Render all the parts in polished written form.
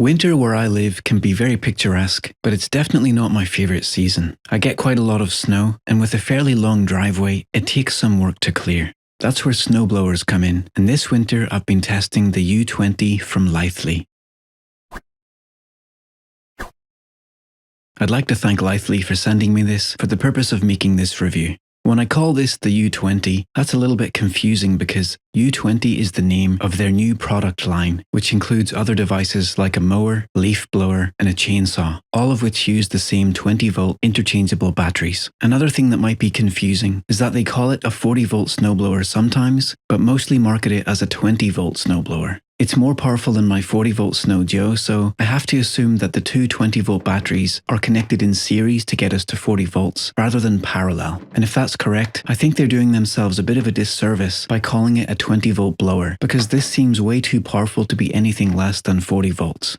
Winter where I live can be very picturesque, but it's definitely not my favourite season. I get quite a lot of snow, and with a fairly long driveway, it takes some work to clear. That's where snowblowers come in, and this winter I've been testing the U20 from Litheli. I'd like to thank Litheli for sending me this for the purpose of making this review. When I call this the U20, that's a little bit confusing because U20 is the name of their new product line, which includes other devices like a mower, leaf blower, and a chainsaw, all of which use the same 20-volt interchangeable batteries. Another thing that might be confusing is that they call it a 40-volt snowblower sometimes, but mostly market it as a 20-volt snowblower. It's more powerful than my 40-volt Snow Joe, so I have to assume that the two 20-volt batteries are connected in series to get us to 40 volts, rather than parallel. And if that's correct, I think they're doing themselves a bit of a disservice by calling it a 20-volt blower, because this seems way too powerful to be anything less than 40 volts.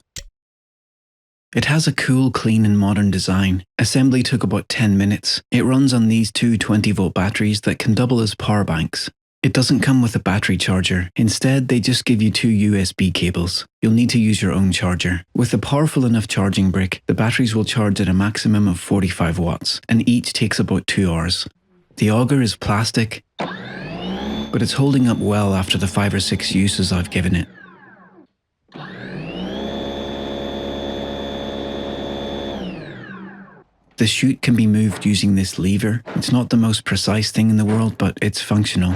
It has a cool, clean and modern design. Assembly took about 10 minutes. It runs on these two 20-volt batteries that can double as power banks. It doesn't come with a battery charger. Instead, they just give you two USB cables. You'll need to use your own charger. With a powerful enough charging brick, the batteries will charge at a maximum of 45 watts, and each takes about 2 hours. The auger is plastic, but it's holding up well after the 5 or 6 uses I've given it. The chute can be moved using this lever. It's not the most precise thing in the world, but it's functional.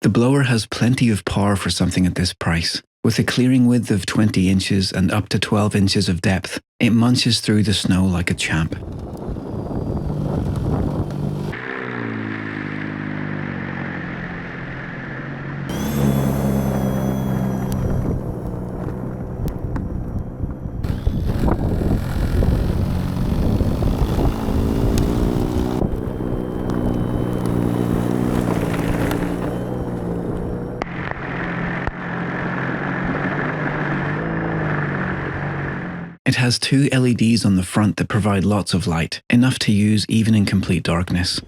The blower has plenty of power for something at this price. With a clearing width of 20 inches and up to 12 inches of depth, it munches through the snow like a champ. It has two LEDs on the front that provide lots of light, enough to use even in complete darkness.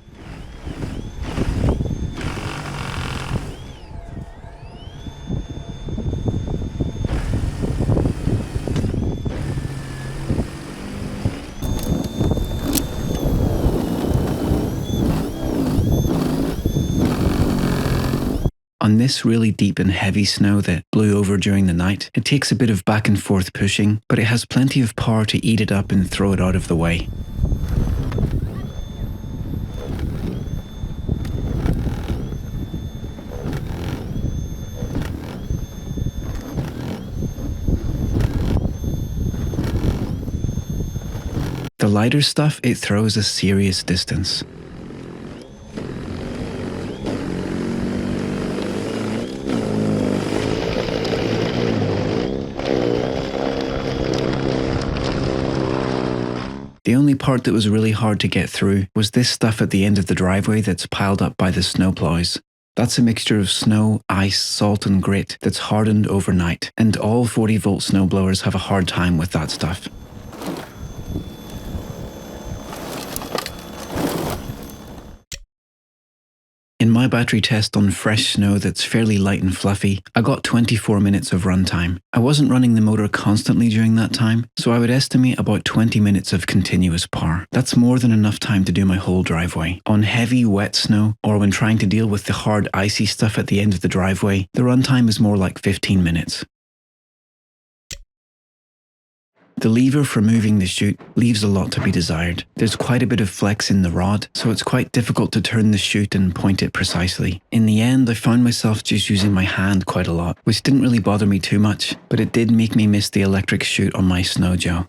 On this really deep and heavy snow that blew over during the night, it takes a bit of back and forth pushing, but it has plenty of power to eat it up and throw it out of the way. The lighter stuff, it throws a serious distance. The only part that was really hard to get through was this stuff at the end of the driveway that's piled up by the snowplows. That's a mixture of snow, ice, salt and grit that's hardened overnight, and all 40-volt snowblowers have a hard time with that stuff. In my battery test on fresh snow that's fairly light and fluffy, I got 24 minutes of runtime. I wasn't running the motor constantly during that time, so I would estimate about 20 minutes of continuous power. That's more than enough time to do my whole driveway. On heavy, wet snow, or when trying to deal with the hard, icy stuff at the end of the driveway, the runtime is more like 15 minutes. The lever for moving the chute leaves a lot to be desired. There's quite a bit of flex in the rod, so it's quite difficult to turn the chute and point it precisely. In the end, I found myself just using my hand quite a lot, which didn't really bother me too much, but it did make me miss the electric chute on my Snow Joe.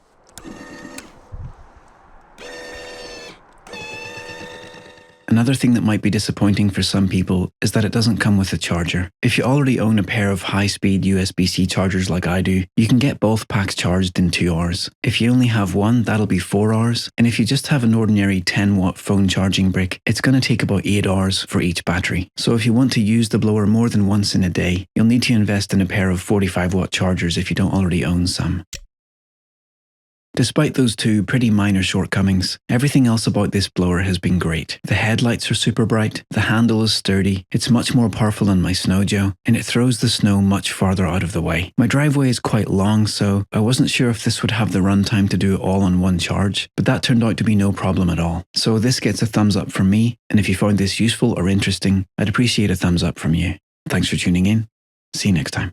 Another thing that might be disappointing for some people is that it doesn't come with a charger. If you already own a pair of high-speed USB-C chargers like I do, you can get both packs charged in 2 hours. If you only have one, that'll be 4 hours, and if you just have an ordinary 10-watt phone charging brick, it's going to take about 8 hours for each battery. So if you want to use the blower more than once in a day, you'll need to invest in a pair of 45-watt chargers if you don't already own some. Despite those two pretty minor shortcomings, everything else about this blower has been great. The headlights are super bright, the handle is sturdy, it's much more powerful than my Snow Joe, and it throws the snow much farther out of the way. My driveway is quite long, so I wasn't sure if this would have the runtime to do it all on one charge, but that turned out to be no problem at all. So this gets a thumbs up from me, and if you found this useful or interesting, I'd appreciate a thumbs up from you. Thanks for tuning in. See you next time.